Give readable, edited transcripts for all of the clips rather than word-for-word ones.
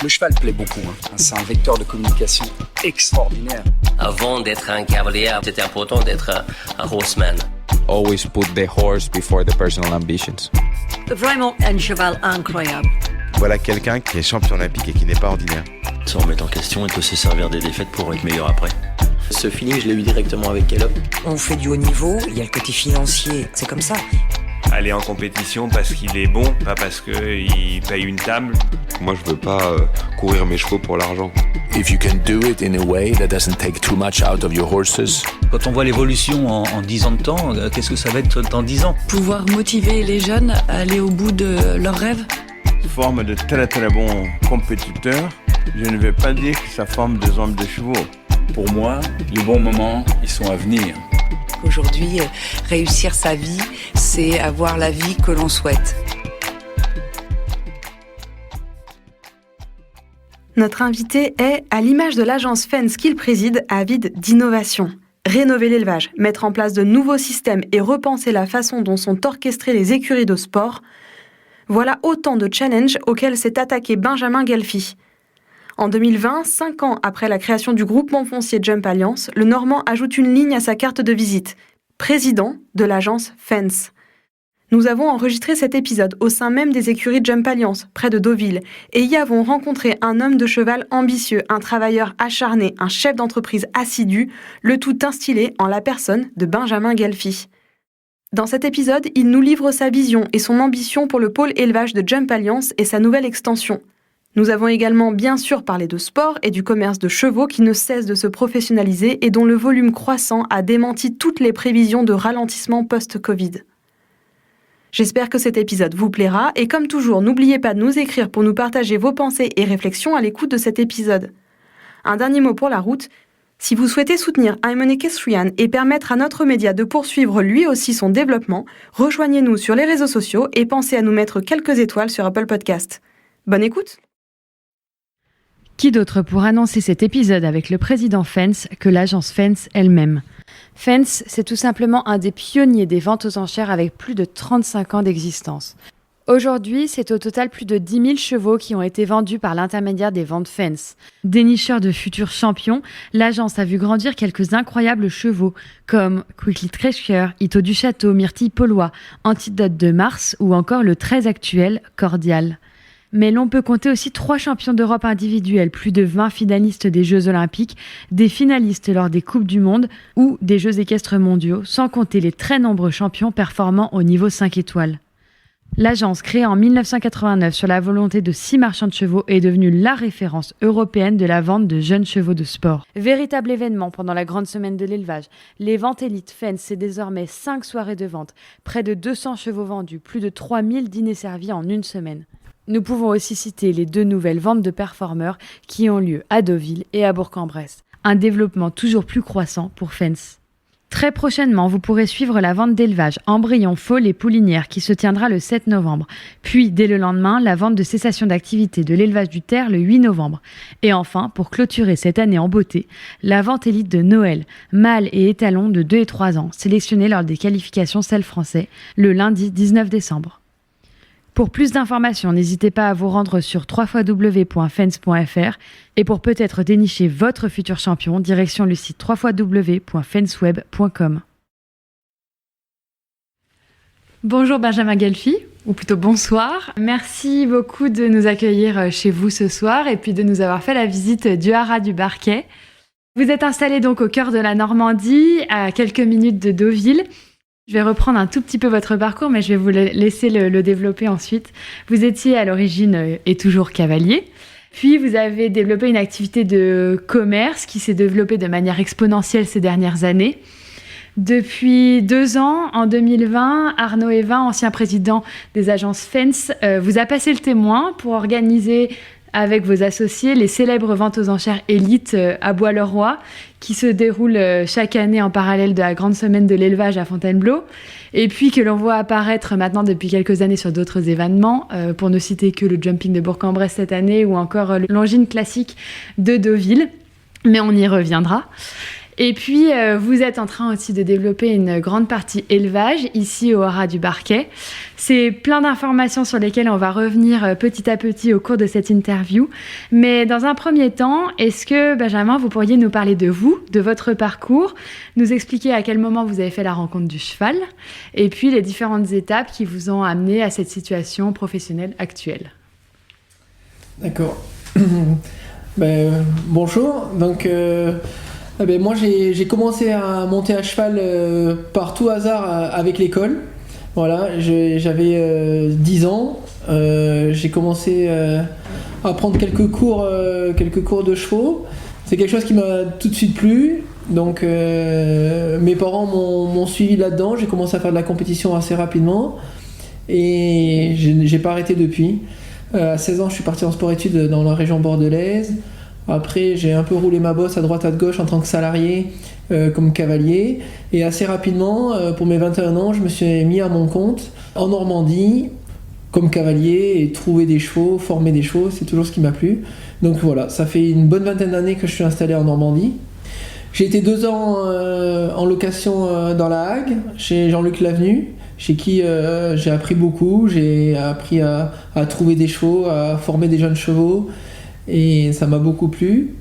Le cheval plaît beaucoup, C'est un vecteur de communication extraordinaire. Avant d'être un cavalier, c'était important d'être un horseman. Always put the horse before the personal ambitions. Vraiment un cheval incroyable. Voilà quelqu'un qui est champion olympique et qui n'est pas ordinaire. Sans remettre en question, il peut se servir des défaites pour être meilleur après. Ce feeling, je l'ai eu directement avec Caleb. On fait du haut niveau, il y a le côté financier, c'est comme ça. Aller en compétition parce qu'il est bon, pas parce qu'il paye une table. Moi, je veux pas courir mes chevaux pour l'argent. If you can do it in a way that doesn't take too much out of your horses. Quand on voit l'évolution en 10 ans de temps, qu'est-ce que ça va être dans 10 ans ? Pouvoir motiver les jeunes à aller au bout de leurs rêves. Forme de très très bons compétiteurs. Je ne vais pas dire que ça forme des hommes de chevaux. Pour moi, les bons moments, ils sont à venir. Aujourd'hui, réussir sa vie, c'est avoir la vie que l'on souhaite. Notre invité est, à l'image de l'agence Fence qu'il préside, avide d'innovation. Rénover l'élevage, mettre en place de nouveaux systèmes et repenser la façon dont sont orchestrées les écuries de sport, voilà autant de challenges auxquels s'est attaqué Benjamin Guelfi. En 2020, 5 ans après la création du groupement foncier Jump Alliance, le Normand ajoute une ligne à sa carte de visite. Président de l'agence Fence. Nous avons enregistré cet épisode au sein même des écuries Jump Alliance, près de Deauville, et y avons rencontré un homme de cheval ambitieux, un travailleur acharné, un chef d'entreprise assidu, le tout instillé en la personne de Benjamin Guelfi. Dans cet épisode, il nous livre sa vision et son ambition pour le pôle élevage de Jump Alliance et sa nouvelle extension. Nous avons également bien sûr parlé de sport et du commerce de chevaux qui ne cesse de se professionnaliser et dont le volume croissant a démenti toutes les prévisions de ralentissement post-Covid. J'espère que cet épisode vous plaira et comme toujours, n'oubliez pas de nous écrire pour nous partager vos pensées et réflexions à l'écoute de cet épisode. Un dernier mot pour la route. Si vous souhaitez soutenir I'm Equestrian et permettre à notre média de poursuivre lui aussi son développement, rejoignez-nous sur les réseaux sociaux et pensez à nous mettre quelques étoiles sur Apple Podcast. Bonne écoute! Qui d'autre pour annoncer cet épisode avec le président Fence que l'agence Fence elle-même ? Fence, c'est tout simplement un des pionniers des ventes aux enchères avec plus de 35 ans d'existence. Aujourd'hui, c'est au total plus de 10 000 chevaux qui ont été vendus par l'intermédiaire des ventes Fence. Dénicheur de futurs champions, l'agence a vu grandir quelques incroyables chevaux comme Quickly Treasure, Ito du Château, Myrtille Paulois, Antidote de Mars ou encore le très actuel Cordial. Mais l'on peut compter aussi 3 champions d'Europe individuels, plus de 20 finalistes des Jeux Olympiques, des finalistes lors des Coupes du Monde ou des Jeux équestres mondiaux, sans compter les très nombreux champions performant au niveau 5 étoiles. L'agence, créée en 1989 sur la volonté de 6 marchands de chevaux, est devenue la référence européenne de la vente de jeunes chevaux de sport. Véritable événement pendant la grande semaine de l'élevage, les ventes élites Fence, c'est désormais 5 soirées de vente, près de 200 chevaux vendus, plus de 3000 dîners servis en une semaine. Nous pouvons aussi citer les 2 nouvelles ventes de performeurs qui ont lieu à Deauville et à Bourg-en-Bresse. Un développement toujours plus croissant pour Fence. Très prochainement, vous pourrez suivre la vente d'élevage embryon, foal et poulinière qui se tiendra le 7 novembre. Puis, dès le lendemain, la vente de cessation d'activité de l'élevage du terre le 8 novembre. Et enfin, pour clôturer cette année en beauté, la vente élite de Noël, mâles et étalons de 2 et 3 ans, sélectionnés lors des qualifications Selle français, le lundi 19 décembre. Pour plus d'informations, n'hésitez pas à vous rendre sur www.fence.fr et pour peut-être dénicher votre futur champion, direction le site www.fenceweb.com. Bonjour Benjamin Guelfi, ou plutôt bonsoir. Merci beaucoup de nous accueillir chez vous ce soir et puis de nous avoir fait la visite du haras du Barquet. Vous êtes installé donc au cœur de la Normandie, à quelques minutes de Deauville. Je vais reprendre un tout petit peu votre parcours, mais je vais vous laisser le développer ensuite. Vous étiez à l'origine et toujours cavalier. Puis vous avez développé une activité de commerce qui s'est développée de manière exponentielle ces dernières années. Depuis 2 ans, en 2020, Arnaud Evin, ancien président des agences Fence, vous a passé le témoin pour organiser avec vos associés les célèbres ventes aux enchères élites à Bois-le-Roi qui se déroulent chaque année en parallèle de la grande semaine de l'élevage à Fontainebleau et puis que l'on voit apparaître maintenant depuis quelques années sur d'autres événements, pour ne citer que le jumping de Bourg-en-Bresse cette année ou encore le Longines classique de Deauville, mais on y reviendra. Et puis, vous êtes en train aussi de développer une grande partie élevage ici au Haras du Barquet. C'est plein d'informations sur lesquelles on va revenir petit à petit au cours de cette interview. Mais dans un premier temps, est-ce que, Benjamin, vous pourriez nous parler de vous, de votre parcours, nous expliquer à quel moment vous avez fait la rencontre du cheval, et puis les différentes étapes qui vous ont amené à cette situation professionnelle actuelle? D'accord. Bonjour. Donc, moi, j'ai commencé à monter à cheval par tout hasard avec l'école. Voilà, j'avais 10 ans. J'ai commencé à prendre quelques cours de chevaux. C'est quelque chose qui m'a tout de suite plu. Donc, mes parents m'ont suivi là-dedans. J'ai commencé à faire de la compétition assez rapidement. Et j'ai pas arrêté depuis. À 16 ans, je suis parti en sport-études dans la région bordelaise. Après, j'ai un peu roulé ma bosse à droite à gauche en tant que salarié, comme cavalier. Et assez rapidement, pour mes 21 ans, je me suis mis à mon compte en Normandie, comme cavalier, et trouver des chevaux, former des chevaux, c'est toujours ce qui m'a plu. Donc voilà, ça fait une bonne vingtaine d'années que je suis installé en Normandie. J'ai été 2 ans en location dans la Hague, chez Jean-Luc Lavenu, chez qui j'ai appris beaucoup. J'ai appris à trouver des chevaux, à former des jeunes chevaux, et ça m'a beaucoup plu.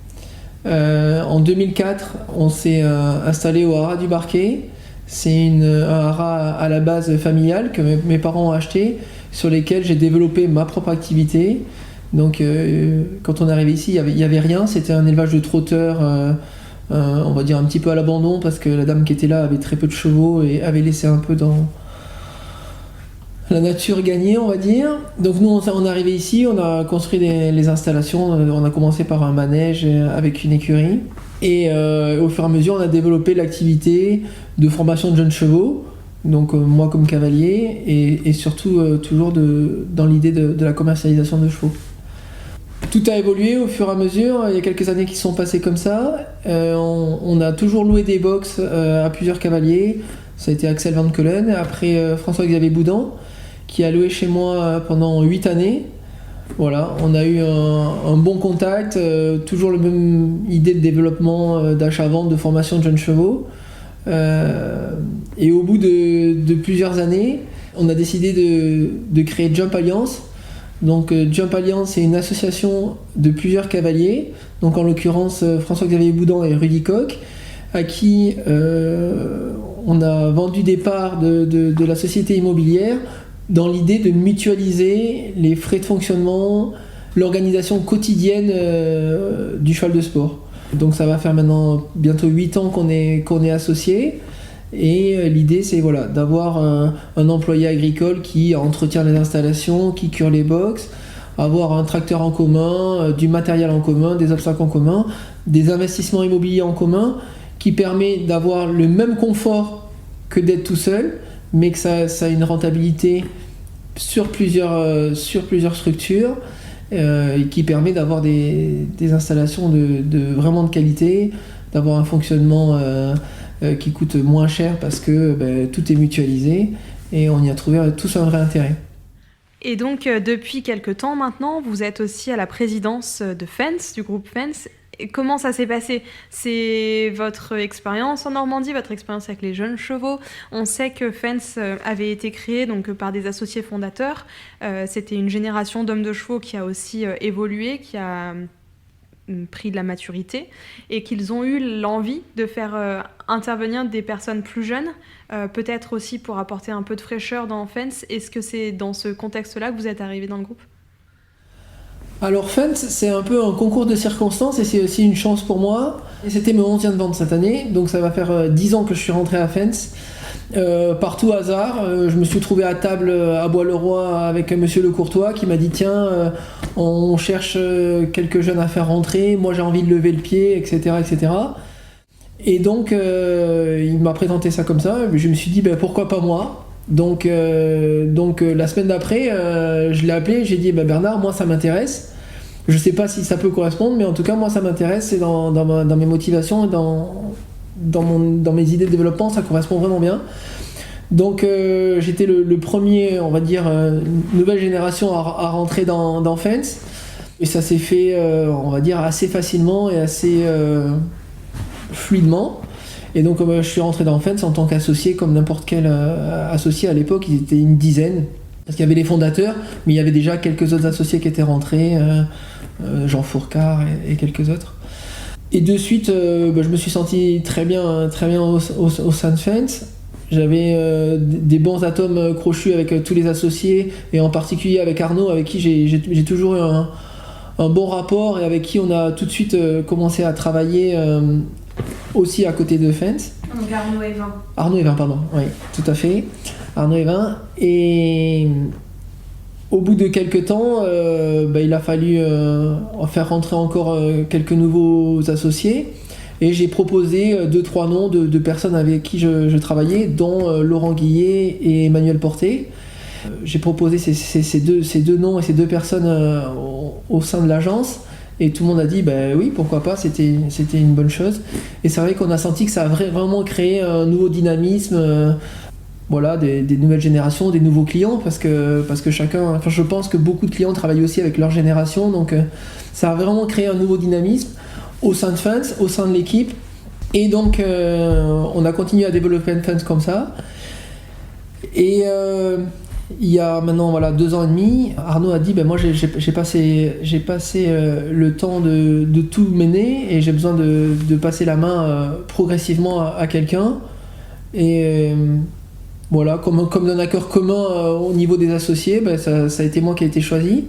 En 2004, on s'est installé au Haras du Barquet. C'est un haras à la base familial que mes parents ont acheté, sur lesquels j'ai développé ma propre activité. Donc quand on est arrivé ici, il n'y avait rien, c'était un élevage de trotteurs, on va dire un petit peu à l'abandon, parce que la dame qui était là avait très peu de chevaux et avait laissé un peu dans la nature gagner, on va dire. Donc nous, on est arrivé ici, on a construit les installations, on a commencé par un manège avec une écurie. Et au fur et à mesure, on a développé l'activité de formation de jeunes chevaux, donc moi comme cavalier, et surtout toujours dans l'idée de la commercialisation de chevaux. Tout a évolué au fur et à mesure, il y a quelques années qui sont passées comme ça. On a toujours loué des box à plusieurs cavaliers. Ça a été Axel Van Keulen, après François-Xavier Boudan, qui a loué chez moi pendant 8 années. Voilà, on a eu un bon contact, toujours la même idée de développement, d'achat-vente, de formation de jeunes chevaux. Et au bout de plusieurs années, on a décidé de créer Jump Alliance. Donc Jump Alliance, c'est une association de plusieurs cavaliers, donc en l'occurrence François-Xavier Boudan et Rudy Koch, à qui on a vendu des parts de la société immobilière dans l'idée de mutualiser les frais de fonctionnement, l'organisation quotidienne du cheval de sport. Donc ça va faire maintenant bientôt 8 ans qu'on est associés. Et l'idée, c'est d'avoir un employé agricole qui entretient les installations, qui cure les box, avoir un tracteur en commun, du matériel en commun, des obstacles en commun, des investissements immobiliers en commun, qui permet d'avoir le même confort que d'être tout seul, mais que ça a une rentabilité sur plusieurs structures, et qui permet d'avoir des installations vraiment de qualité, d'avoir un fonctionnement qui coûte moins cher parce que tout est mutualisé, et on y a trouvé tous un vrai intérêt. Et donc, depuis quelques temps maintenant, vous êtes aussi à la présidence de Fens, du groupe Fens. Et comment ça s'est passé ? C'est votre expérience en Normandie, votre expérience avec les jeunes chevaux. On sait que Fens avait été créé donc, par des associés fondateurs. C'était une génération d'hommes de chevaux qui a aussi évolué, qui a pris de la maturité, et qu'ils ont eu l'envie de faire intervenir des personnes plus jeunes, peut-être aussi pour apporter un peu de fraîcheur dans Fens. Est-ce que c'est dans ce contexte-là que vous êtes arrivé dans le groupe ? Alors Fens, c'est un peu un concours de circonstances, et c'est aussi une chance pour moi. Et c'était mon 11e vente cette année, donc ça va faire 10 ans que je suis rentré à Fens. Par tout hasard, je me suis trouvé à table à Bois-le-Roi avec monsieur Le Courtois qui m'a dit tiens, on cherche quelques jeunes à faire rentrer, moi j'ai envie de lever le pied, etc. etc. Et donc il m'a présenté ça comme ça, je me suis dit pourquoi pas moi. Donc la semaine d'après, je l'ai appelé, j'ai dit Bernard, moi ça m'intéresse. Je sais pas si ça peut correspondre, mais en tout cas moi ça m'intéresse, c'est dans mes motivations et dans mes idées de développement, ça correspond vraiment bien. Donc j'étais le premier, on va dire, nouvelle génération à rentrer dans Fens. Et ça s'est fait, on va dire, assez facilement et assez fluidement. Et donc je suis rentré dans Fence en tant qu'associé, comme n'importe quel associé à l'époque. Ils étaient une dizaine, parce qu'il y avait les fondateurs, mais il y avait déjà quelques autres associés qui étaient rentrés, Jean Fourcard et quelques autres. Et de suite, je me suis senti très bien au sein de Fence. J'avais des bons atomes crochus avec tous les associés, et en particulier avec Arnaud, avec qui j'ai toujours eu un bon rapport, et avec qui on a tout de suite commencé à travailler aussi à côté de Fence. Donc Arnaud Evin, pardon, oui, tout à fait. Arnaud Evin. Et au bout de quelques temps, il a fallu faire rentrer encore quelques nouveaux associés. Et j'ai proposé 2-3 noms de personnes avec qui je travaillais, dont Laurent Guillet et Emmanuel Porté. J'ai proposé ces deux noms et ces 2 personnes au sein de l'agence, et tout le monde a dit oui, pourquoi pas, c'était une bonne chose. Et c'est vrai qu'on a senti que ça a vraiment créé un nouveau dynamisme, des nouvelles générations, des nouveaux clients, parce que chacun, je pense que beaucoup de clients travaillent aussi avec leur génération, donc ça a vraiment créé un nouveau dynamisme au sein de Fence, au sein de l'équipe. Et donc on a continué à développer Fence comme ça. Et il y a maintenant 2 ans et demi, Arnaud a dit moi j'ai passé le temps de tout mener, et j'ai besoin de passer la main progressivement à quelqu'un. Et comme d'un accord commun au niveau des associés, ça a été moi qui ai été choisi.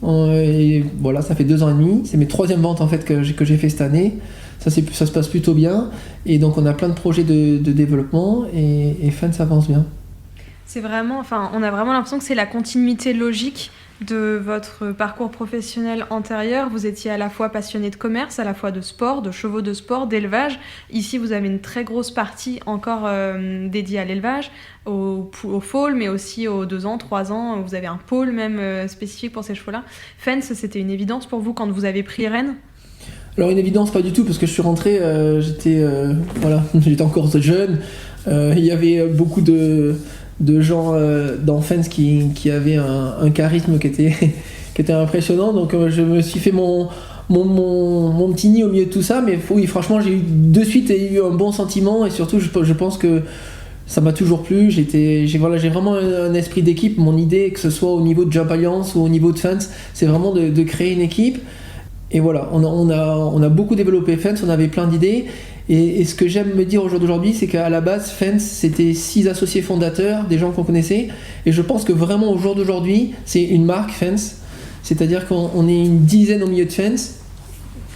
Et ça fait 2 ans et demi. C'est mes 3e ventes en fait que j'ai fait cette année. Ça se passe plutôt bien. Et donc on a plein de projets de développement, et Fence avance bien. C'est vraiment, on a vraiment l'impression que c'est la continuité logique de votre parcours professionnel antérieur. Vous étiez à la fois passionné de commerce, à la fois de sport, de chevaux de sport, d'élevage. Ici, vous avez une très grosse partie encore dédiée à l'élevage, au foal, mais aussi aux 2 ans, 3 ans. Vous avez un pôle même spécifique pour ces chevaux-là. Fence, c'était une évidence pour vous quand vous avez pris les rênes ? Alors une évidence, pas du tout, parce que je suis rentré, j'étais encore jeune. Il y avait beaucoup de gens dans Fence qui avaient un charisme qui était impressionnant, donc je me suis fait mon petit nid au milieu de tout ça, mais oui, franchement j'ai eu un bon sentiment, et surtout je pense que ça m'a toujours plu. J'ai vraiment un esprit d'équipe. Mon idée, que ce soit au niveau de Jump Alliance ou au niveau de Fence, c'est vraiment de créer une équipe. Et voilà, on a beaucoup développé Fence, on avait plein d'idées. Et ce que j'aime me dire au jour d'aujourd'hui, c'est qu'à la base, Fence, c'était 6 associés fondateurs, des gens qu'on connaissait. Et je pense que vraiment, au jour d'aujourd'hui, c'est une marque Fence. C'est-à-dire qu'on est une dizaine au milieu de Fence.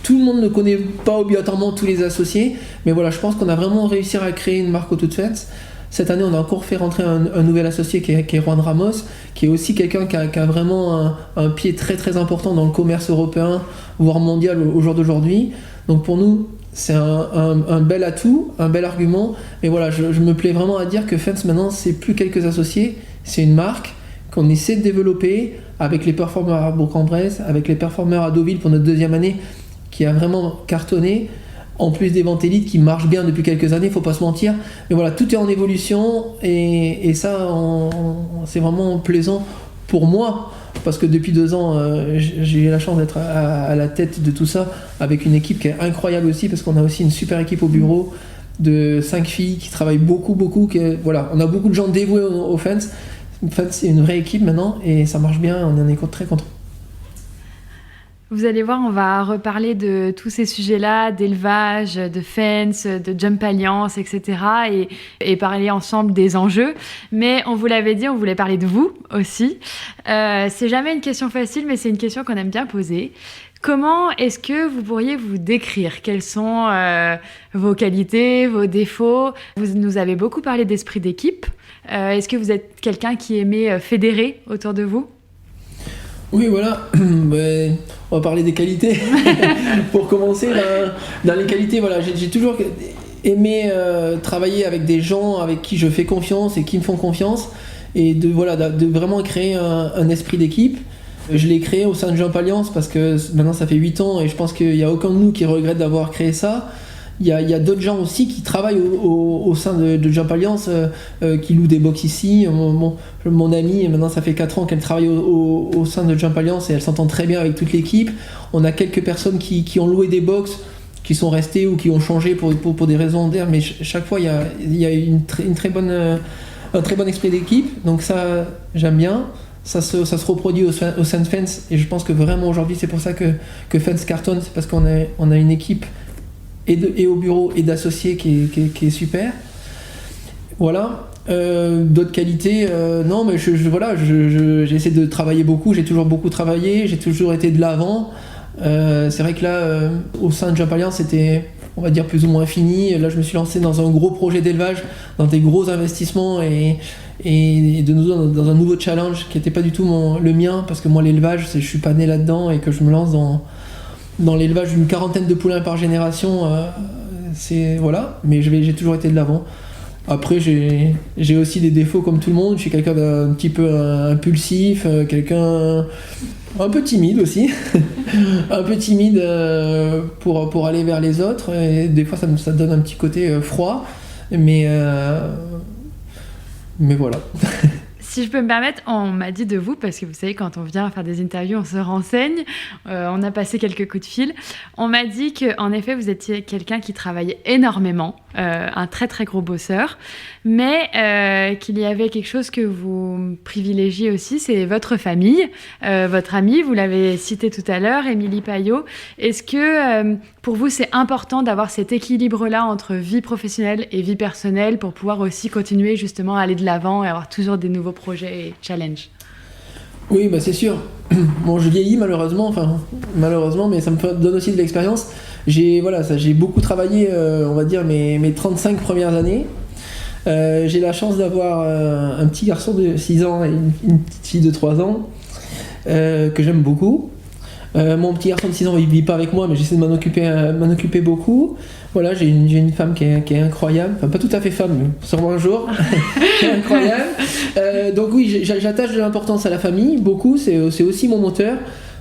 Tout le monde ne connaît pas obligatoirement tous les associés. Mais voilà, je pense qu'on a vraiment réussi à créer une marque autour de Fence. Cette année, on a encore fait rentrer un nouvel associé qui est Juan Ramos, qui est aussi quelqu'un qui a vraiment un pied très très important dans le commerce européen, voire mondial au jour d'aujourd'hui. Donc pour nous, c'est un bel atout, un bel argument. Mais voilà, je me plais vraiment à dire que Fence maintenant, c'est plus quelques associés, c'est une marque qu'on essaie de développer avec les performeurs à Bourg-en-Bresse, avec les performeurs à Deauville pour notre 2e année, qui a vraiment cartonné. En plus des ventes élites qui marchent bien depuis quelques années, faut pas se mentir. Mais voilà, tout est en évolution, et ça, c'est vraiment plaisant pour moi, parce que depuis 2 ans, j'ai eu la chance d'être à la tête de tout ça, avec une équipe qui est incroyable aussi, parce qu'on a aussi une super équipe au bureau de 5 filles qui travaillent beaucoup. On a beaucoup de gens dévoués au Fence. Fence, c'est une vraie équipe maintenant, et ça marche bien, on en est très content. Vous allez voir, on va reparler de tous ces sujets-là, d'élevage, de Fence, de Jump Alliance, etc. et parler ensemble des enjeux. Mais on vous l'avait dit, on voulait parler de vous aussi. C'est jamais une question facile, mais c'est une question qu'on aime bien poser. Comment est-ce que vous pourriez vous décrire ? Quelles sont vos qualités, vos défauts ? Vous nous avez beaucoup parlé d'esprit d'équipe. Est-ce que vous êtes quelqu'un qui aimait fédérer autour de vous ? Oui, voilà. On va parler des qualités. Pour commencer, dans les qualités, voilà, j'ai toujours aimé travailler avec des gens avec qui je fais confiance et qui me font confiance, et de vraiment créer un esprit d'équipe. Je l'ai créé au sein de Jump Alliance parce que maintenant ça fait 8 ans, et je pense qu'il n'y a aucun de nous qui regrette d'avoir créé ça. Il y a d'autres gens aussi qui travaillent au sein de Jump Alliance, qui louent des box ici. Mon amie, maintenant ça fait 4 ans qu'elle travaille au sein de Jump Alliance, et elle s'entend très bien avec toute l'équipe. On a quelques personnes qui ont loué des box qui sont restés ou qui ont changé pour des raisons d'air, mais chaque fois il y a un très bon esprit d'équipe, donc ça j'aime bien. Ça se reproduit au sein de Fens, et je pense que vraiment aujourd'hui c'est pour ça que Fens cartonne, c'est parce qu'on a une équipe et au bureau et d'associés qui est super. Voilà. D'autres qualités, non, mais j'ai essayé de travailler beaucoup, j'ai toujours beaucoup travaillé, j'ai toujours été de l'avant. C'est vrai que là, au sein de Jump Alliance, c'était, on va dire, plus ou moins fini. Là, je me suis lancé dans un gros projet d'élevage, dans des gros investissements et dans un nouveau challenge qui n'était pas du tout le mien, parce que moi, l'élevage, je suis pas né là-dedans, et que je me lance dans l'élevage d'une 40aine de poulains par génération, voilà, mais j'ai toujours été de l'avant. Après, j'ai aussi des défauts comme tout le monde. Je suis quelqu'un d'un petit peu impulsif, quelqu'un un peu timide aussi. Un peu timide pour aller vers les autres. Et des fois, ça donne un petit côté froid. Mais voilà. Si je peux me permettre, on m'a dit de vous, parce que vous savez, quand on vient faire des interviews, on se renseigne, on a passé quelques coups de fil. On m'a dit qu'en effet, vous étiez quelqu'un qui travaillait énormément, un très très gros bosseur, mais qu'il y avait quelque chose que vous privilégiez aussi, c'est votre famille, votre amie, vous l'avez cité tout à l'heure, Émilie Payot. Est-ce que pour vous, c'est important d'avoir cet équilibre-là entre vie professionnelle et vie personnelle pour pouvoir aussi continuer justement à aller de l'avant et avoir toujours des nouveaux projets et challenges? Oui, bah c'est sûr. Bon, je vieillis malheureusement, mais ça me donne aussi de l'expérience. J'ai beaucoup travaillé, on va dire, mes 35 premières années. J'ai la chance d'avoir un petit garçon de 6 ans et une petite fille de 3 ans que j'aime beaucoup. Mon petit garçon de 6 ans, il vit pas avec moi, mais j'essaie de m'en occuper beaucoup. Voilà, j'ai une femme qui est incroyable, enfin pas tout à fait femme, mais sûrement un jour, qui est incroyable. Donc oui, j'attache de l'importance à la famille, beaucoup, c'est aussi mon moteur.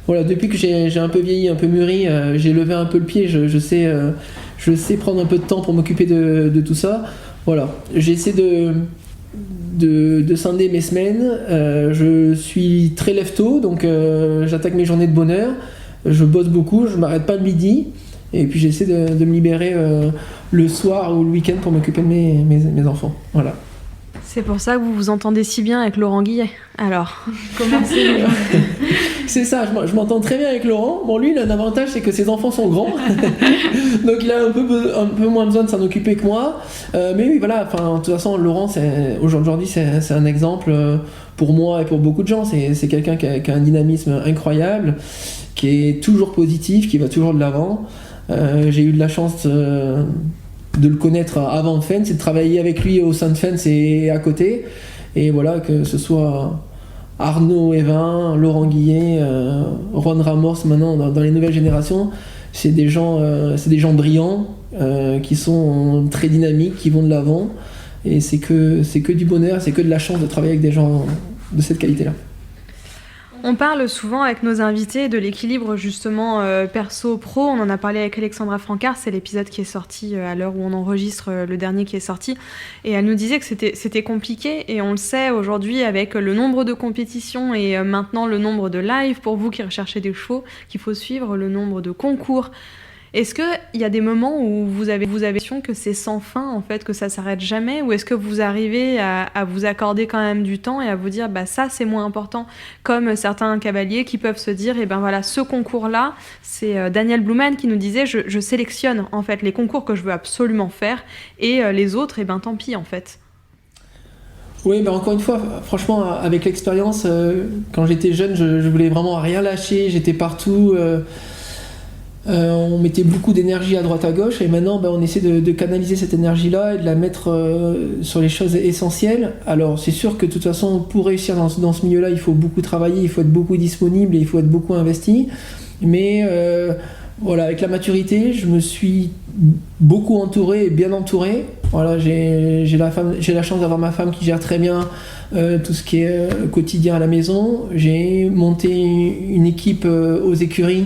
Voilà, depuis que j'ai un peu vieilli, un peu mûri, j'ai levé un peu le pied, je sais prendre un peu de temps pour m'occuper de tout ça. Voilà, j'essaie de scinder mes semaines. Je suis très lève-tôt, donc j'attaque mes journées de bonne heure. Je bosse beaucoup, je m'arrête pas le midi, et puis j'essaie de me libérer le soir ou le week-end pour m'occuper de mes enfants. Voilà. C'est pour ça que vous vous entendez si bien avec Laurent Guillet. Alors, comment c'est ça, je m'entends très bien avec Laurent. Bon, lui, il a un avantage, c'est que ses enfants sont grands. Donc il a un peu moins besoin de s'en occuper que moi. Mais oui, voilà, de toute façon, Laurent, aujourd'hui, c'est un exemple pour moi et pour beaucoup de gens. C'est quelqu'un qui a un dynamisme incroyable, qui est toujours positif, qui va toujours de l'avant. J'ai eu de la chance de le connaître avant Fens et de travailler avec lui au sein de Fens et à côté. Et voilà, que ce soit Arnaud Evin, Laurent Guillet, Juan Ramos maintenant dans les nouvelles générations, c'est des gens brillants qui sont très dynamiques, qui vont de l'avant, et c'est que du bonheur, c'est que de la chance de travailler avec des gens de cette qualité-là. On parle souvent avec nos invités de l'équilibre justement perso-pro. On en a parlé avec Alexandra Francard, c'est l'épisode qui est sorti à l'heure où on enregistre, le dernier qui est sorti. Et elle nous disait que c'était compliqué, et on le sait aujourd'hui avec le nombre de compétitions et maintenant le nombre de lives pour vous qui recherchez des chevaux, qu'il faut suivre, le nombre de concours. Est-ce qu'il y a des moments où vous avez l'impression que c'est sans fin, en fait, que ça s'arrête jamais, ou est-ce que vous arrivez à vous accorder quand même du temps et à vous dire ça c'est moins important, comme certains cavaliers qui peuvent se dire voilà, ce concours-là, c'est Daniel Blumen qui nous disait je sélectionne en fait les concours que je veux absolument faire, et les autres tant pis en fait. Oui, encore une fois, franchement, avec l'expérience, quand j'étais jeune, je voulais vraiment rien lâcher, j'étais partout. On mettait beaucoup d'énergie à droite à gauche, et maintenant on essaie de canaliser cette énergie-là et de la mettre sur les choses essentielles. Alors c'est sûr que de toute façon, pour réussir dans ce milieu-là, il faut beaucoup travailler, il faut être beaucoup disponible et il faut être beaucoup investi. Mais voilà, avec la maturité, je me suis beaucoup entouré et bien entouré. Voilà, j'ai la chance d'avoir ma femme qui gère très bien tout ce qui est quotidien à la maison. J'ai monté une équipe aux écuries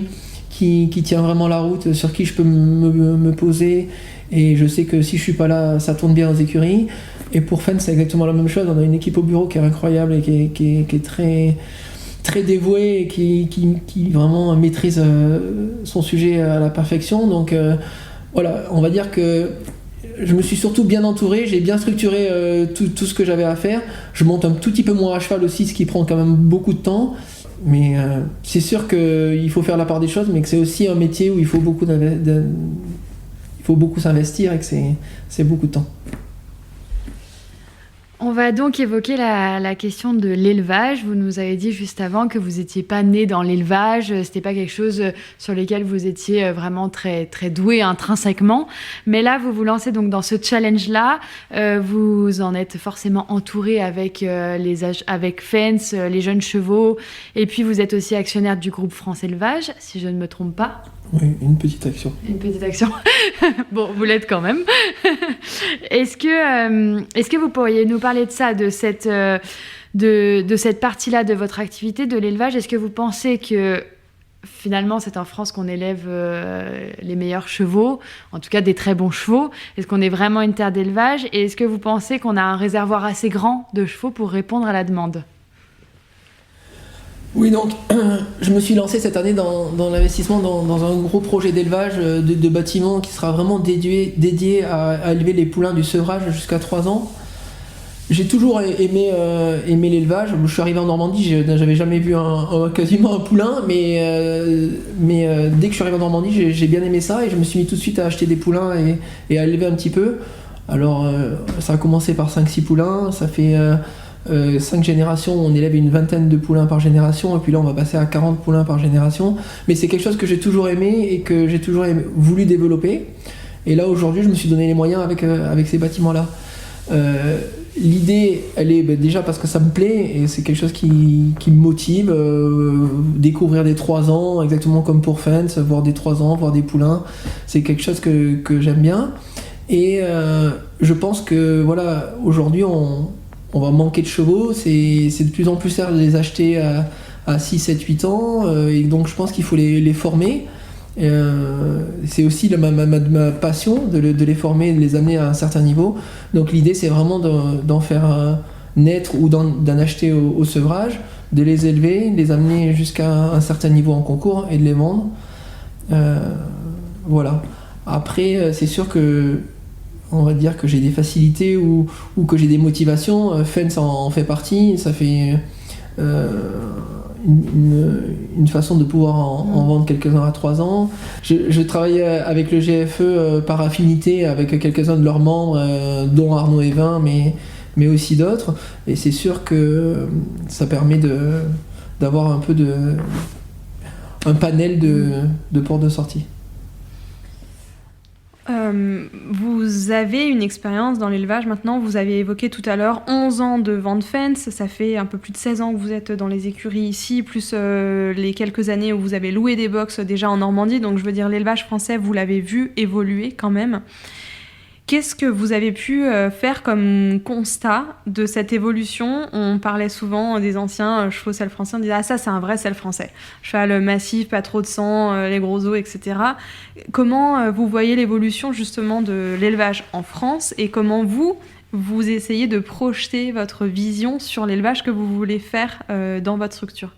qui tient vraiment la route, sur qui je peux me poser, et je sais que si je suis pas là, ça tourne bien aux écuries. Et pour Fens, c'est exactement la même chose. On a une équipe au bureau qui est incroyable et qui est très, très dévouée et qui vraiment maîtrise son sujet à la perfection. Donc voilà, on va dire que je me suis surtout bien entouré, j'ai bien structuré tout ce que j'avais à faire. Je monte un tout petit peu moins à cheval aussi, ce qui prend quand même beaucoup de temps. Mais c'est sûr qu'il faut faire la part des choses, mais que c'est aussi un métier où il faut beaucoup s'investir et que c'est beaucoup de temps. On va donc évoquer la question de l'élevage. Vous nous avez dit juste avant que vous n'étiez pas né dans l'élevage, c'était pas quelque chose sur lequel vous étiez vraiment très, très doué intrinsèquement. Mais là, vous vous lancez donc dans ce challenge-là. Vous en êtes forcément entouré avec Fens, les jeunes chevaux. Et puis, vous êtes aussi actionnaire du groupe France Élevage, si je ne me trompe pas. Oui, une petite action. Une petite action. Bon, vous l'êtes quand même. Est-ce que vous pourriez nous parler de ça, de cette partie-là de votre activité, de l'élevage? Est-ce que vous pensez que finalement c'est en France qu'on élève les meilleurs chevaux, en tout cas des très bons chevaux? Est-ce qu'on est vraiment une terre d'élevage? Et est-ce que vous pensez qu'on a un réservoir assez grand de chevaux pour répondre à la demande? Oui, donc je me suis lancé cette année dans l'investissement dans un gros projet d'élevage de bâtiment qui sera vraiment dédié à élever les poulains du sevrage jusqu'à 3 ans. J'ai toujours aimé l'élevage. Je suis arrivé en Normandie, j'avais jamais vu quasiment un poulain, mais dès que je suis arrivé en Normandie, j'ai bien aimé ça et je me suis mis tout de suite à acheter des poulains et à élever un petit peu. Alors ça a commencé par 5-6 poulains, ça fait 5 générations, on élève une vingtaine de poulains par génération, et puis là on va passer à 40 poulains par génération. Mais c'est quelque chose que j'ai toujours aimé et que j'ai toujours voulu développer. Et là aujourd'hui, je me suis donné les moyens avec ces bâtiments-là. L'idée, elle est déjà parce que ça me plaît et c'est quelque chose qui me motive. Découvrir des 3 ans, exactement comme pour Fens, voir des 3 ans, voir des poulains, c'est quelque chose que j'aime bien. Et je pense que voilà, aujourd'hui on va manquer de chevaux, c'est de plus en plus cher de les acheter à 6, 7, 8 ans, et donc je pense qu'il faut les former. C'est aussi ma passion de les former, de les amener à un certain niveau. Donc l'idée c'est vraiment d'en faire naître ou d'en acheter au sevrage, de les élever, de les amener jusqu'à un certain niveau en concours et de les vendre. Voilà. Après c'est sûr que on va dire que j'ai des facilités ou que j'ai des motivations. Fens en fait partie, ça fait une façon de pouvoir en vendre quelques-uns à 3 ans. Je travaille avec le GFE par affinité avec quelques-uns de leurs membres, dont Arnaud Evin, mais aussi d'autres. Et c'est sûr que ça permet d'avoir un peu un panel de portes de sortie. Vous avez une expérience dans l'élevage maintenant, vous avez évoqué tout à l'heure 11 ans de vente Fens, ça fait un peu plus de 16 ans que vous êtes dans les écuries ici, plus les quelques années où vous avez loué des box déjà en Normandie, donc je veux dire l'élevage français, vous l'avez vu évoluer quand même. Qu'est-ce que vous avez pu faire comme constat de cette évolution? On parlait souvent des anciens chevaux selles français, on disait « Ah ça c'est un vrai selle français, cheval massif, pas trop de sang, les gros os, etc. » Comment vous voyez l'évolution justement de l'élevage en France et comment vous essayez de projeter votre vision sur l'élevage que vous voulez faire dans votre structure?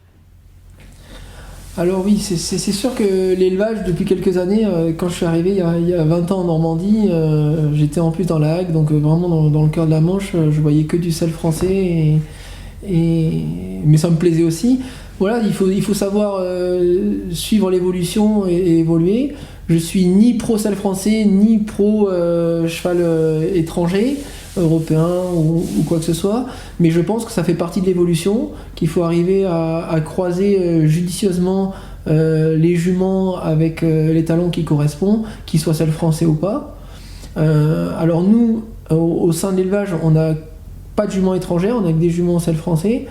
Alors oui, c'est sûr que l'élevage, depuis quelques années, quand je suis arrivé il y a 20 ans en Normandie, j'étais en plus dans la Hague, donc vraiment dans le cœur de la Manche, je voyais que du selle français, mais ça me plaisait aussi. Voilà, il faut savoir suivre l'évolution et évoluer. Je suis ni pro selle français, ni pro cheval étranger, européen ou quoi que ce soit, mais je pense que ça fait partie de l'évolution, qu'il faut arriver à croiser judicieusement les juments avec les talons qui correspondent, qu'ils soient selle français ou pas. Alors nous, au sein de l'élevage, on n'a pas de juments étrangères, on a que des juments selle français,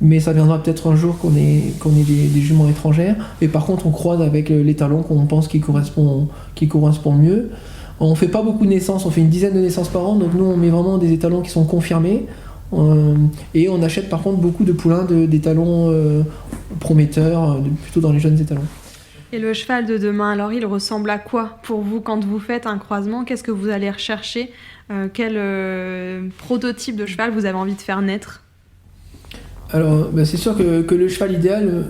mais ça viendra peut-être un jour qu'on ait des juments étrangères, et par contre on croise avec les talons qu'on pense qui correspondent mieux. On fait pas beaucoup de naissances, on fait une dizaine de naissances par an, donc nous on met vraiment des étalons qui sont confirmés, et on achète par contre beaucoup de poulains d'étalons prometteurs, plutôt dans les jeunes étalons. Et le cheval de demain, alors il ressemble à quoi pour vous quand vous faites un croisement? Qu'est-ce que vous allez rechercher? Quel prototype de cheval vous avez envie de faire naître? Alors, c'est sûr que le cheval idéal,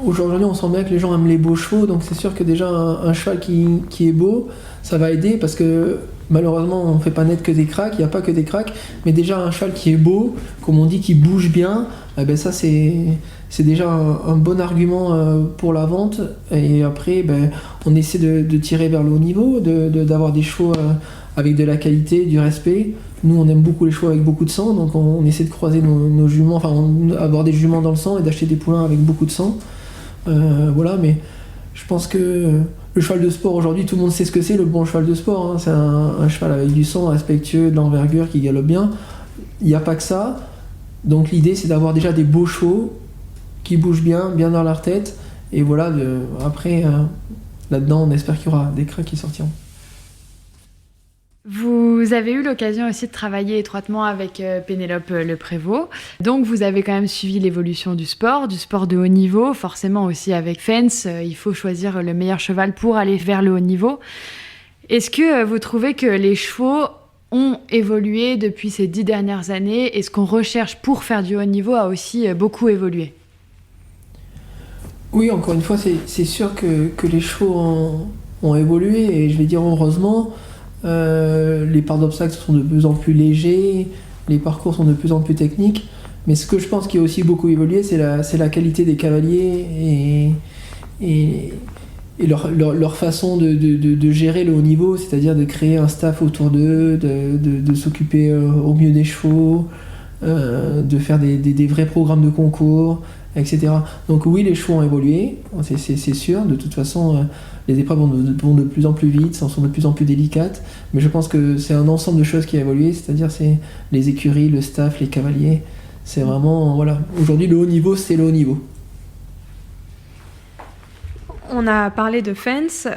aujourd'hui on sent bien que les gens aiment les beaux chevaux, donc c'est sûr que déjà un cheval qui est beau, ça va aider parce que malheureusement on ne fait pas naître que des cracks, il n'y a pas que des cracks, mais déjà un cheval qui est beau, comme on dit, qui bouge bien, ça c'est déjà un bon argument pour la vente. Et après on essaie de tirer vers le haut niveau, d'avoir des chevaux avec de la qualité, du respect. Nous, on aime beaucoup les chevaux avec beaucoup de sang, donc on essaie de croiser nos juments, avoir des juments dans le sang et d'acheter des poulains avec beaucoup de sang. Voilà, mais je pense que le cheval de sport, aujourd'hui, tout le monde sait ce que c'est, le bon cheval de sport. C'est un cheval avec du sang, respectueux, de l'envergure, qui galope bien. Il n'y a pas que ça. Donc l'idée, c'est d'avoir déjà des beaux chevaux qui bougent bien dans leur tête. Et voilà, après, là-dedans, on espère qu'il y aura des cracks qui sortiront. Vous avez eu l'occasion aussi de travailler étroitement avec Pénélope Leprévost. Donc vous avez quand même suivi l'évolution du sport de haut niveau. Forcément aussi avec Fens, il faut choisir le meilleur cheval pour aller vers le haut niveau. Est-ce que vous trouvez que les chevaux ont évolué depuis ces 10 dernières années et ce qu'on recherche pour faire du haut niveau a aussi beaucoup évolué? Oui, encore une fois, c'est sûr que les chevaux ont évolué et je vais dire heureusement. Les parts d'obstacles sont de plus en plus légers, les parcours sont de plus en plus techniques, mais ce que je pense qui a aussi beaucoup évolué, c'est la qualité des cavaliers et leur façon de gérer le haut niveau, c'est-à-dire de créer un staff autour d'eux, de s'occuper au mieux des chevaux, de faire des vrais programmes de concours, etc. Donc oui, les chevaux ont évolué, c'est sûr. De toute façon, les épreuves vont de plus en plus vite, sont de plus en plus délicates, mais je pense que c'est un ensemble de choses qui a évolué, c'est-à-dire c'est les écuries, le staff, les cavaliers. C'est vraiment, voilà. Aujourd'hui, le haut niveau, c'est le haut niveau. On a parlé de Fens,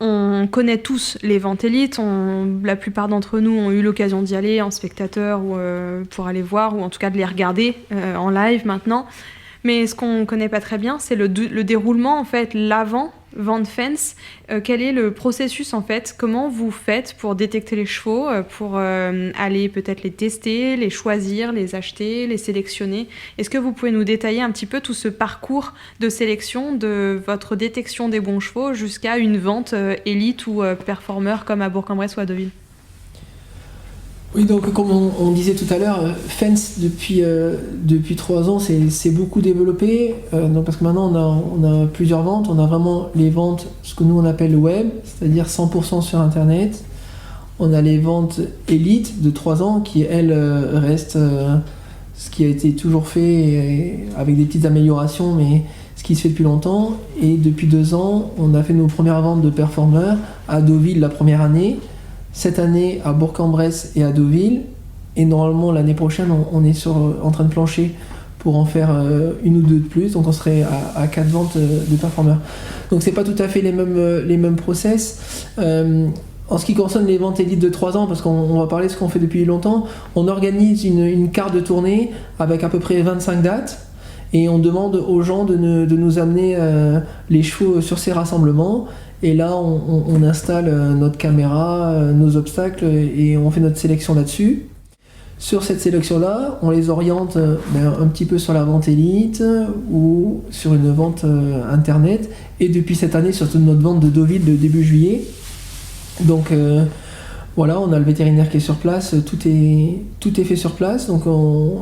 on connaît tous les ventes élites, la plupart d'entre nous ont eu l'occasion d'y aller en spectateur ou pour aller voir, ou en tout cas de les regarder en live maintenant. Mais ce qu'on ne connaît pas très bien, c'est le déroulement, en fait, l'avant-vente Fens. Quel est le processus, en fait? Comment vous faites pour détecter les chevaux, pour aller peut-être les tester, les choisir, les acheter, les sélectionner? Est-ce que vous pouvez nous détailler un petit peu tout ce parcours de sélection, de votre détection des bons chevaux jusqu'à une vente élite ou performeur comme à Bourg-en-Bresse ou à Deauville? Oui, donc comme on disait tout à l'heure, Fens depuis 3 ans c'est beaucoup développé, donc parce que maintenant on a plusieurs ventes, on a vraiment les ventes, ce que nous on appelle le web, c'est-à-dire 100% sur internet. On a les ventes élites de 3 ans qui elles restent ce qui a été toujours fait avec des petites améliorations, mais ce qui se fait depuis longtemps. Et depuis 2 ans, on a fait nos premières ventes de performeurs à Deauville la première année. Cette année à Bourg-en-Bresse et à Deauville, et normalement l'année prochaine on est en train de plancher pour en faire 1 ou 2 de plus, donc on serait à 4 ventes de performeurs. Donc c'est pas tout à fait les mêmes process. En ce qui concerne les ventes élites de 3 ans, parce qu'on va parler de ce qu'on fait depuis longtemps, on organise une carte de tournée avec à peu près 25 dates, et on demande aux gens de nous amener les chevaux sur ces rassemblements. Et là, on installe notre caméra, nos obstacles, et on fait notre sélection là-dessus. Sur cette sélection-là, on les oriente un petit peu sur la vente élite ou sur une vente internet. Et depuis cette année, surtout notre vente de Deauville de début juillet. Donc voilà, on a le vétérinaire qui est sur place, tout est fait sur place. Donc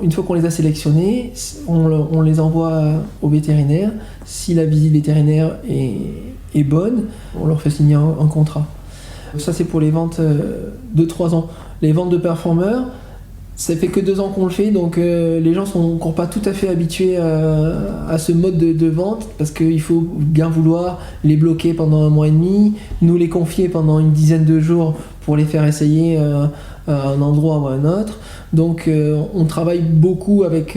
une fois qu'on les a sélectionnés, on les envoie au vétérinaire. Si la visite vétérinaire est bonne, on leur fait signer un contrat. Ça c'est pour les ventes de 3 ans. Les ventes de performeurs, ça fait que 2 ans qu'on le fait, donc les gens sont encore pas tout à fait habitués à ce mode de vente, parce qu'il faut bien vouloir les bloquer pendant 1 mois et demi, nous les confier pendant une dizaine de jours pour les faire essayer à un endroit ou à un autre. Donc on travaille beaucoup avec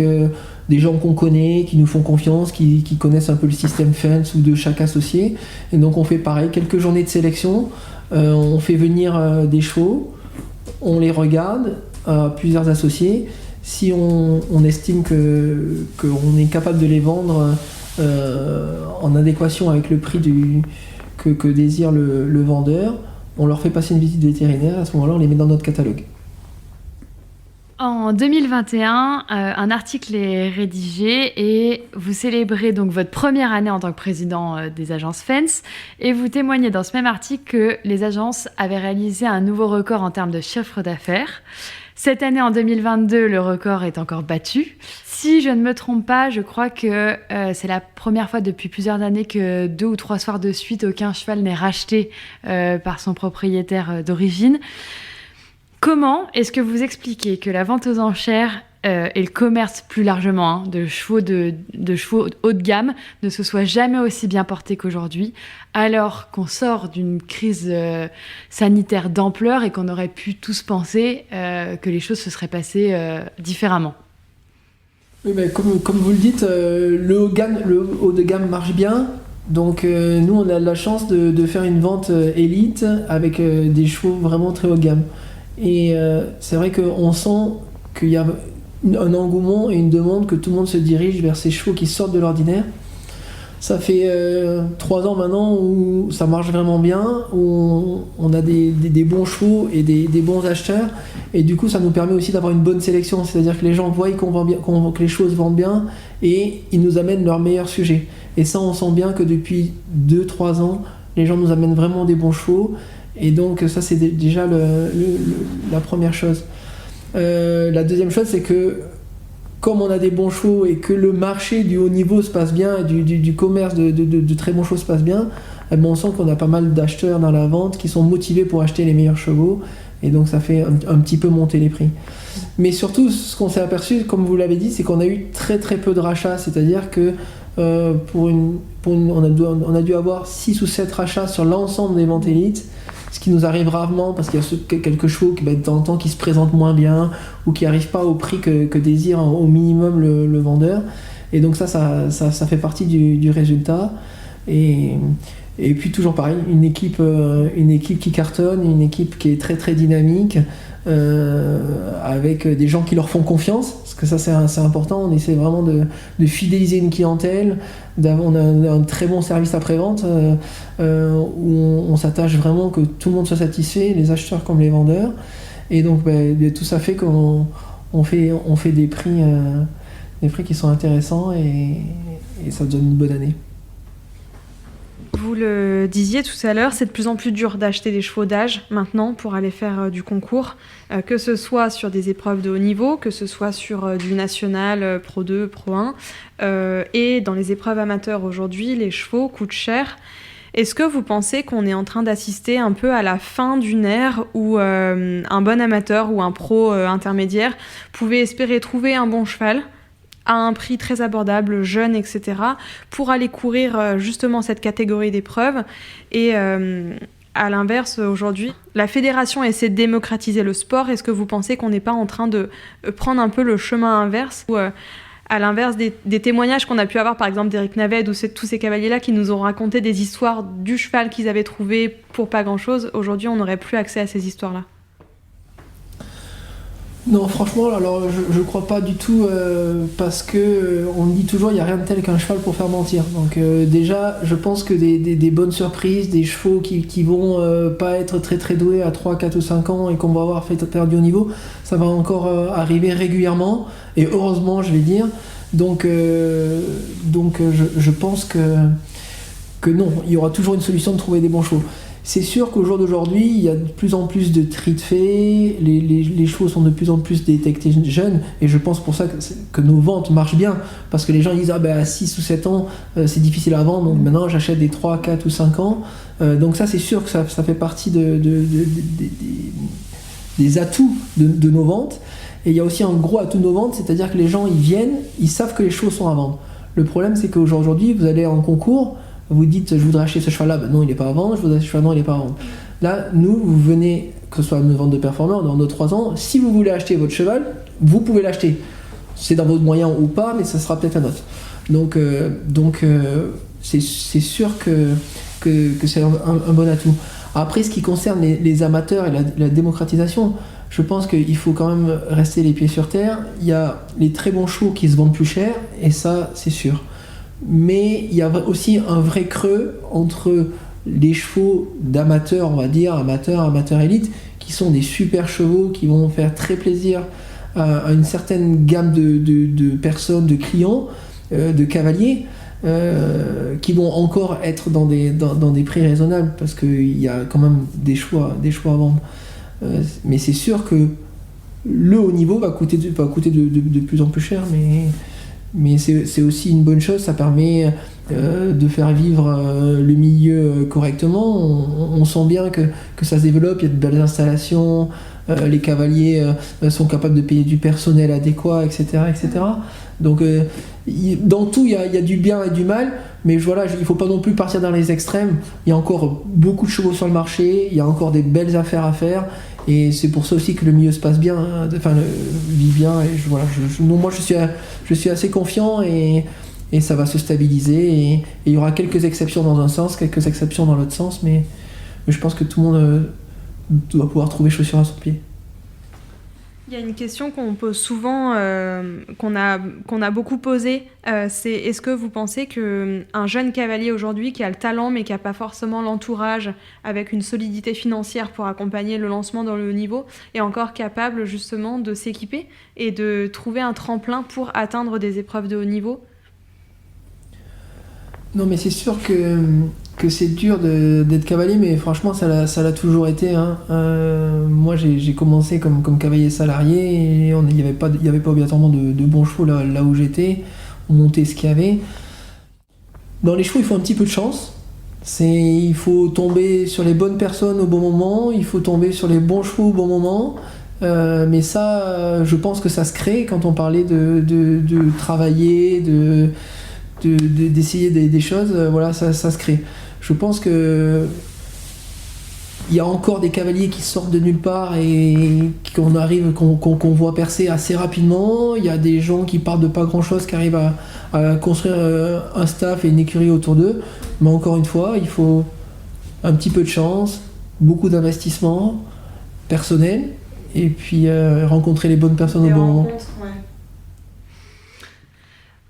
des gens qu'on connaît, qui nous font confiance, qui connaissent un peu le système Fens ou de chaque associé. Et donc on fait pareil, quelques journées de sélection, on fait venir des chevaux, on les regarde à plusieurs associés. Si on estime qu'on est capable de les vendre en adéquation avec le prix que désire le vendeur, on leur fait passer une visite vétérinaire. À ce moment-là, on les met dans notre catalogue. En 2021, un article est rédigé et vous célébrez donc votre première année en tant que président des agences FENS et vous témoignez dans ce même article que les agences avaient réalisé un nouveau record en termes de chiffre d'affaires. Cette année, en 2022, le record est encore battu. Si je ne me trompe pas, je crois que c'est la première fois depuis plusieurs années que 2 ou 3 soirs de suite, aucun cheval n'est racheté par son propriétaire d'origine. Comment est-ce que vous expliquez que la vente aux enchères et le commerce plus largement de chevaux haut de gamme ne se soit jamais aussi bien porté qu'aujourd'hui, alors qu'on sort d'une crise sanitaire d'ampleur et qu'on aurait pu tous penser que les choses se seraient passées différemment? Oui, mais comme vous le dites, le haut de gamme marche bien. Donc nous, on a la chance de faire une vente élite avec des chevaux vraiment très haut de gamme. Et c'est vrai qu'on sent qu'il y a un engouement et une demande, que tout le monde se dirige vers ces chevaux qui sortent de l'ordinaire. Ça fait 3 ans maintenant où ça marche vraiment bien, où on a des bons chevaux et des bons acheteurs, et du coup ça nous permet aussi d'avoir une bonne sélection, c'est-à-dire que les gens voient que les choses vendent bien et ils nous amènent leurs meilleurs sujets. Et ça, on sent bien que depuis 2-3 ans, les gens nous amènent vraiment des bons chevaux. Et donc ça, c'est déjà la première chose. La deuxième chose, c'est que comme on a des bons chevaux et que le marché du haut niveau se passe bien, du commerce de très bons chevaux se passe bien, eh ben on sent qu'on a pas mal d'acheteurs dans la vente qui sont motivés pour acheter les meilleurs chevaux. Et donc ça fait un petit peu monter les prix. Mais surtout, ce qu'on s'est aperçu, comme vous l'avez dit, c'est qu'on a eu très très peu de rachats. C'est-à-dire que on a dû avoir 6 ou 7 rachats sur l'ensemble des ventes élites, ce qui nous arrive rarement parce qu'il y a quelques chevaux qui, de temps en temps, qui se présentent moins bien ou qui n'arrivent pas au prix que désire au minimum le vendeur. Et donc ça fait partie du résultat. Et puis toujours pareil, une équipe qui cartonne, une équipe qui est très très dynamique, avec des gens qui leur font confiance, parce que ça c'est important. On essaie vraiment de fidéliser une clientèle, on a un très bon service après-vente où on s'attache vraiment que tout le monde soit satisfait, les acheteurs comme les vendeurs. Et donc tout ça fait qu'on fait des prix qui sont intéressants et ça donne une bonne année. Vous le disiez tout à l'heure, c'est de plus en plus dur d'acheter des chevaux d'âge maintenant pour aller faire du concours, que ce soit sur des épreuves de haut niveau, que ce soit sur du national, Pro 2, Pro 1, et dans les épreuves amateurs aujourd'hui, les chevaux coûtent cher. Est-ce que vous pensez qu'on est en train d'assister un peu à la fin d'une ère où un bon amateur ou un pro intermédiaire pouvait espérer trouver un bon cheval à un prix très abordable, jeune, etc., pour aller courir justement cette catégorie d'épreuves. Et à l'inverse, aujourd'hui, la fédération essaie de démocratiser le sport. Est-ce que vous pensez qu'on n'est pas en train de prendre un peu le chemin inverse où, à l'inverse des témoignages qu'on a pu avoir, par exemple d'Éric Naved ou tous ces cavaliers-là qui nous ont raconté des histoires du cheval qu'ils avaient trouvé pour pas grand-chose, aujourd'hui on n'aurait plus accès à ces histoires-là? Non, franchement, alors je crois pas du tout, parce que on dit toujours il n'y a rien de tel qu'un cheval pour faire mentir. Donc déjà, je pense que des bonnes surprises, des chevaux qui vont pas être très très doués à 3, 4 ou 5 ans et qu'on va avoir fait perdre du haut niveau, ça va encore arriver régulièrement, et heureusement, je vais dire. Donc je pense que non, il y aura toujours une solution de trouver des bons chevaux. C'est sûr qu'au jour d'aujourd'hui, il y a de plus en plus de tri de faits, les chevaux sont de plus en plus détectés jeunes, et je pense pour ça que nos ventes marchent bien, parce que les gens disent à 6 ou 7 ans, c'est difficile à vendre, donc maintenant j'achète des 3, 4 ou 5 ans. Donc ça, c'est sûr que ça fait partie des atouts de nos ventes. Et il y a aussi un gros atout de nos ventes, c'est-à-dire que les gens, ils viennent, ils savent que les chevaux sont à vendre. Le problème, c'est qu'aujourd'hui, vous allez en concours, vous dites je voudrais acheter ce cheval-là, non il n'est pas à vendre, je voudrais ce cheval-là, non il n'est pas à vendre. Là, nous, vous venez, que ce soit une vente de performeurs, dans nos 3 ans, si vous voulez acheter votre cheval, vous pouvez l'acheter. C'est dans votre moyen ou pas, mais ça sera peut-être un autre. Donc c'est sûr que c'est un bon atout. Après, ce qui concerne les amateurs et la démocratisation, je pense qu'il faut quand même rester les pieds sur terre. Il y a les très bons chevaux qui se vendent plus cher, et ça, c'est sûr. Mais il y a aussi un vrai creux entre les chevaux d'amateurs, on va dire, amateurs élite, qui sont des super chevaux, qui vont faire très plaisir à une certaine gamme de personnes, de clients, de cavaliers, qui vont encore être dans des prix raisonnables, parce qu'il y a quand même des choix à vendre. Mais c'est sûr que le haut niveau va coûter de plus en plus cher, mais c'est aussi une bonne chose. Ça permet de faire vivre le milieu correctement. On sent bien que ça se développe, il y a de belles installations, les cavaliers sont capables de payer du personnel adéquat, etc. Donc dans tout, il y a du bien et du mal, mais voilà, il ne faut pas non plus partir dans les extrêmes. Il y a encore beaucoup de chevaux sur le marché, il y a encore des belles affaires à faire, et c'est pour ça aussi que le milieu se passe bien, vit bien. Et moi je suis assez confiant, et ça va se stabiliser, et il y aura quelques exceptions dans un sens, quelques exceptions dans l'autre sens, mais je pense que tout le monde doit pouvoir trouver chaussure à son pied. Il y a une question qu'on pose souvent, qu'on a beaucoup posée, c'est est-ce que vous pensez qu'un jeune cavalier aujourd'hui qui a le talent mais qui n'a pas forcément l'entourage avec une solidité financière pour accompagner le lancement dans le haut niveau est encore capable justement de s'équiper et de trouver un tremplin pour atteindre des épreuves de haut niveau ? Non, mais c'est sûr que c'est dur d'être cavalier, mais franchement ça l'a toujours été, hein. Moi j'ai commencé comme cavalier salarié, et il n'y avait pas obligatoirement de bons chevaux là où j'étais. On montait ce qu'il y avait. Dans les chevaux, il faut un petit peu de chance. Il faut tomber sur les bonnes personnes au bon moment, il faut tomber sur les bons chevaux au bon moment. Mais ça, je pense que ça se crée. Quand on parlait de travailler, d'essayer des choses, voilà, ça se crée. Je pense que il y a encore des cavaliers qui sortent de nulle part et qu'on voit percer assez rapidement. Il y a des gens qui partent de pas grand chose, qui arrivent à construire un staff et une écurie autour d'eux. Mais encore une fois, il faut un petit peu de chance, beaucoup d'investissement personnel, et puis rencontrer les bonnes personnes au bon moment. Ouais.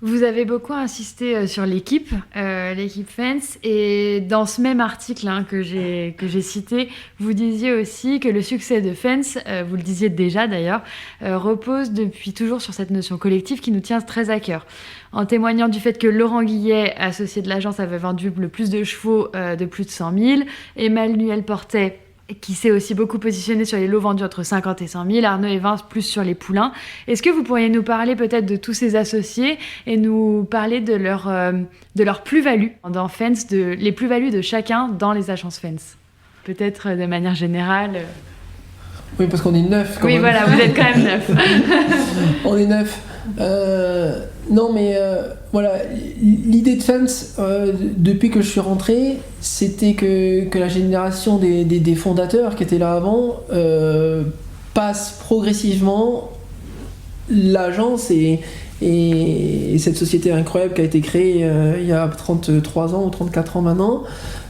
Vous avez beaucoup insisté sur l'équipe Fens, et dans ce même article que j'ai cité, vous disiez aussi que le succès de Fens, vous le disiez déjà d'ailleurs, repose depuis toujours sur cette notion collective qui nous tient très à cœur. En témoignant du fait que Laurent Guillet, associé de l'agence, avait vendu le plus de chevaux de plus de 100 000, Emmanuel Portet, qui s'est aussi beaucoup positionné sur les lots vendus entre 50 et 100 000, Arnaud Evans plus sur les poulains. Est-ce que vous pourriez nous parler peut-être de tous ces associés et nous parler de leur plus-value dans Fens, les plus-values de chacun dans les agences Fens ? Peut-être de manière générale. Oui, parce qu'on est 9 quand même. Oui, voilà, vous êtes quand même 9. On est 9. Non, mais voilà, l'idée de Fens, depuis que je suis rentré, c'était que la génération des fondateurs qui étaient là avant passe progressivement l'agence et cette société incroyable qui a été créée il y a 33 ans ou 34 ans maintenant,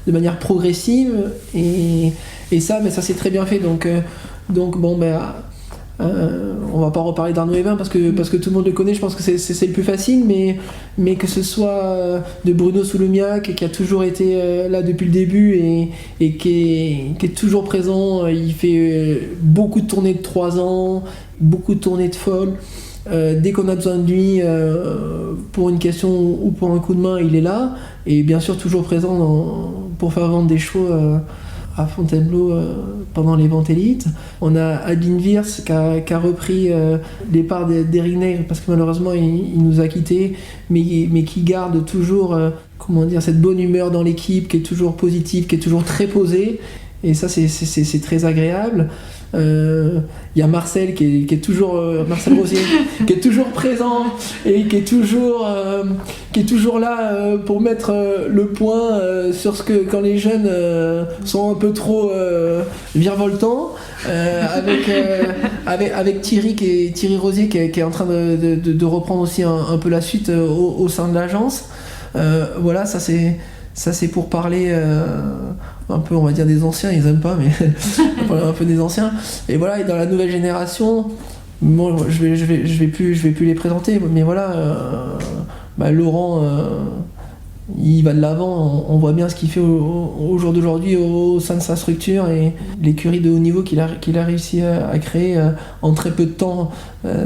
de manière progressive, et ça s'est très bien fait. Donc bon, on va pas reparler d'Arnaud Evans parce que tout le monde le connaît. Je pense que c'est le plus facile, mais que ce soit de Bruno Souloumiac, qui a toujours été là depuis le début et qui est toujours présent. Il fait beaucoup de tournées de 3 ans, beaucoup de tournées de folle. Dès qu'on a besoin de lui pour une question ou pour un coup de main, il est là, et bien sûr toujours présent pour faire vendre des chevaux à Fontainebleau pendant les ventes élites. On a Albin Wirs qui a repris les parts d'Eric Ney, parce que malheureusement il nous a quittés, mais qui garde toujours cette bonne humeur dans l'équipe, qui est toujours positive, qui est toujours très posée, et ça c'est très agréable. Il y a Marcel qui est toujours Marcel Rosier qui est toujours présent et qui est toujours là pour mettre le point sur ce que quand les jeunes sont un peu trop virevoltants, avec Thierry Rosier qui est en train de reprendre aussi un peu la suite au sein de l'agence. Voilà, ça c'est pour parler un peu, on va dire, des anciens. Ils aiment pas, mais un peu des anciens. Et voilà, et dans la nouvelle génération, bon, je vais plus les présenter, mais voilà, Laurent il va de l'avant, on voit bien ce qu'il fait au jour d'aujourd'hui au sein de sa structure et l'écurie de haut niveau qu'il a réussi à créer en très peu de temps,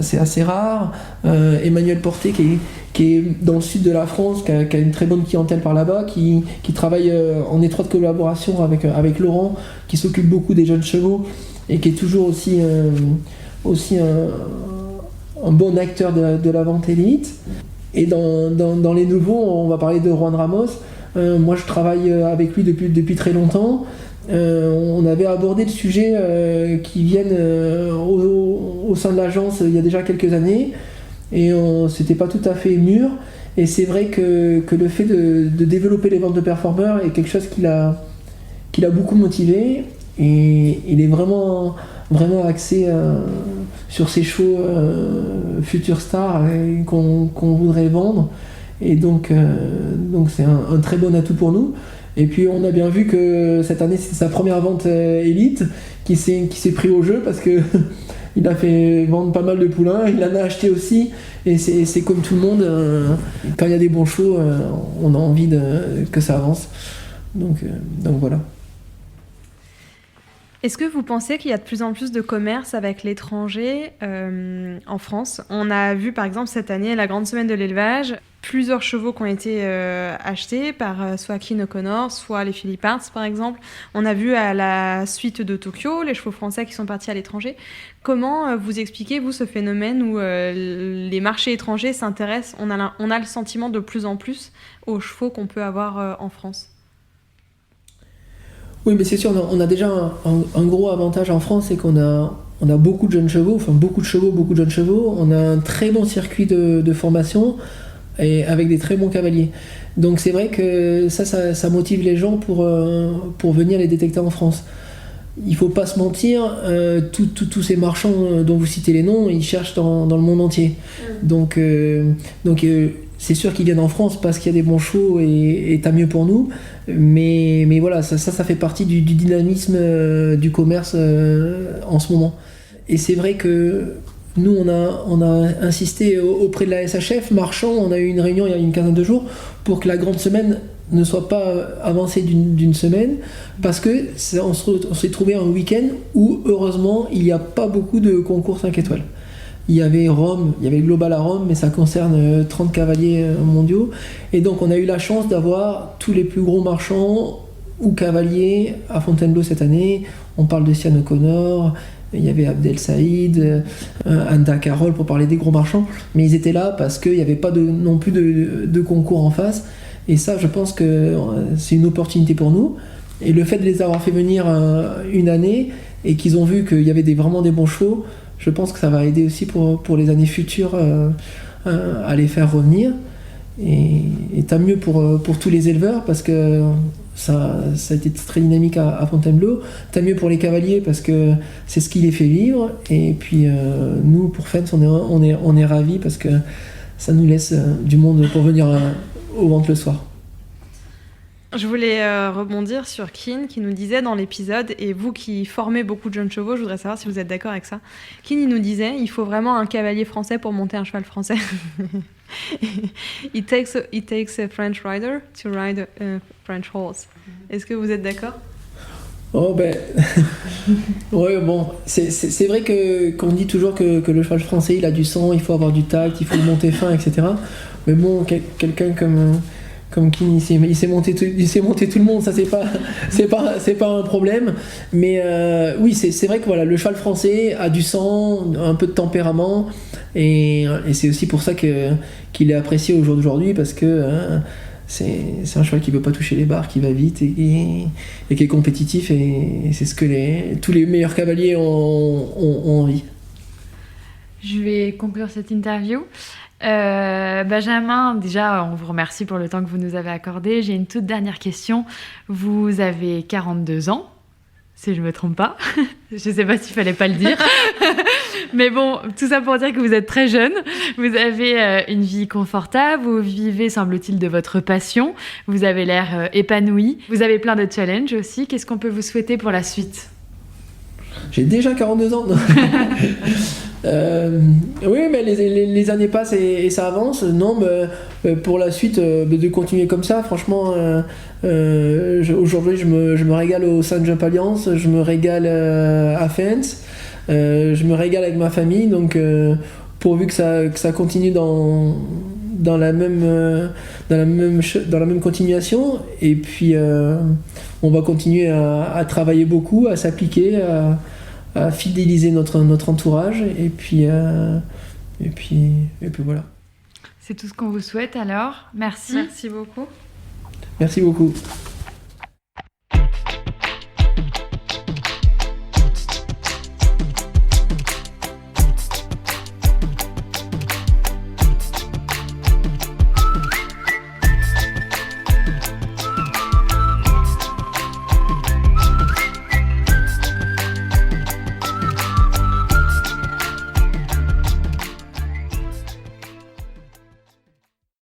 c'est assez rare. Emmanuel Porté qui est dans le sud de la France, qui a une très bonne clientèle par là-bas, qui travaille en étroite collaboration avec Laurent, qui s'occupe beaucoup des jeunes chevaux et qui est toujours aussi un bon acteur de la vente élite. Et dans les nouveaux, on va parler de Juan Ramos. Moi, je travaille avec lui depuis très longtemps. On avait abordé le sujet qui viennent au sein de l'agence il y a déjà quelques années. Et c'était pas tout à fait mûr. Et c'est vrai que le fait de développer les ventes de performeurs est quelque chose qui l'a beaucoup motivé. Et il est vraiment axé sur ces chevaux futurs stars qu'on voudrait vendre. Et donc c'est un très bon atout pour nous. Et puis on a bien vu que cette année c'est sa première vente élite qui s'est pris au jeu parce que il a fait vendre pas mal de poulains, il en a acheté aussi. Et c'est comme tout le monde, quand il y a des bons chevaux, on a envie que ça avance. Donc voilà. Est-ce que vous pensez qu'il y a de plus en plus de commerce avec l'étranger en France ? On a vu par exemple cette année la grande semaine de l'élevage, plusieurs chevaux qui ont été achetés par soit Keane O'Connor, soit les Philippe Arts par exemple. On a vu à la suite de Tokyo les chevaux français qui sont partis à l'étranger. Comment vous expliquez, vous, ce phénomène où les marchés étrangers s'intéressent, on a le sentiment de plus en plus aux chevaux qu'on peut avoir en France ? Oui, mais c'est sûr, on a déjà un gros avantage en France, c'est qu'on a beaucoup de jeunes chevaux, enfin beaucoup de jeunes chevaux. On a un très bon circuit de formation et avec des très bons cavaliers. Donc c'est vrai que ça motive les gens pour venir les détecter en France. Il faut pas se mentir, tous ces marchands dont vous citez les noms, ils cherchent dans le monde entier. Donc c'est sûr qu'ils viennent en France parce qu'il y a des bons chevaux et tant mieux pour nous. Mais voilà, ça fait partie du dynamisme du commerce en ce moment. Et c'est vrai que nous, on a insisté auprès de la SHF, marchand, on a eu une réunion il y a une quinzaine de jours pour que la grande semaine ne soit pas avancée d'une semaine, parce que on s'est trouvé un week-end où, heureusement, il n'y a pas beaucoup de concours 5 étoiles. Il y avait Rome, il y avait Global à Rome, mais ça concerne 30 cavaliers mondiaux. Et donc on a eu la chance d'avoir tous les plus gros marchands ou cavaliers à Fontainebleau cette année. On parle de Sian O'Connor, il y avait Abdel Saïd, Anda Carroll pour parler des gros marchands. Mais ils étaient là parce qu'il n'y avait pas non plus de concours en face. Et ça, je pense que c'est une opportunité pour nous. Et le fait de les avoir fait venir une année et qu'ils ont vu qu'il y avait vraiment des bons chevaux, je pense que ça va aider aussi pour les années futures à les faire revenir. Et tant mieux pour tous les éleveurs parce que ça a été très dynamique à Fontainebleau. Tant mieux pour les cavaliers parce que c'est ce qui les fait vivre. Et puis nous, pour Fens, on est ravis parce que ça nous laisse du monde pour venir aux ventes le soir. Je voulais rebondir sur Keane qui nous disait dans l'épisode, et vous qui formez beaucoup de jeunes chevaux, je voudrais savoir si vous êtes d'accord avec ça. Keane, il nous disait, il faut vraiment un cavalier français pour monter un cheval français. It takes a French rider to ride a French horse. Est-ce que vous êtes d'accord ? Oh ben, ouais, bon, c'est vrai qu'on dit toujours que le cheval français, il a du sang, il faut avoir du tact, il faut le monter fin, etc. Mais bon, quelqu'un comme Keane, il s'est monté tout le monde, ça c'est pas un problème. Mais oui, c'est vrai que voilà, le cheval français a du sang, un peu de tempérament, et c'est aussi pour ça qu'il est apprécié au jour d'aujourd'hui, parce que c'est un cheval qui veut pas toucher les barres, qui va vite et qui est compétitif, et c'est ce que tous les meilleurs cavaliers ont envie. Je vais conclure cette interview. Benjamin, déjà, on vous remercie pour le temps que vous nous avez accordé. J'ai une toute dernière question. Vous avez 42 ans, si je ne me trompe pas. Je ne sais pas s'il ne fallait pas le dire. Mais bon, tout ça pour dire que vous êtes très jeune. Vous avez une vie confortable. Vous vivez, semble-t-il, de votre passion. Vous avez l'air épanoui. Vous avez plein de challenges aussi. Qu'est-ce qu'on peut vous souhaiter pour la suite ? J'ai déjà 42 ans. Oui, mais les années passent et ça avance. Non, pour la suite, de continuer comme ça, franchement, aujourd'hui, je me régale au Sun Jump Alliance, je me régale à Fence, je me régale avec ma famille. Donc, pourvu que ça continue dans la même continuation. Et puis, on va continuer à travailler beaucoup, à s'appliquer, à fidéliser notre entourage et puis voilà. C'est tout ce qu'on vous souhaite alors. Merci. Merci beaucoup. Merci beaucoup.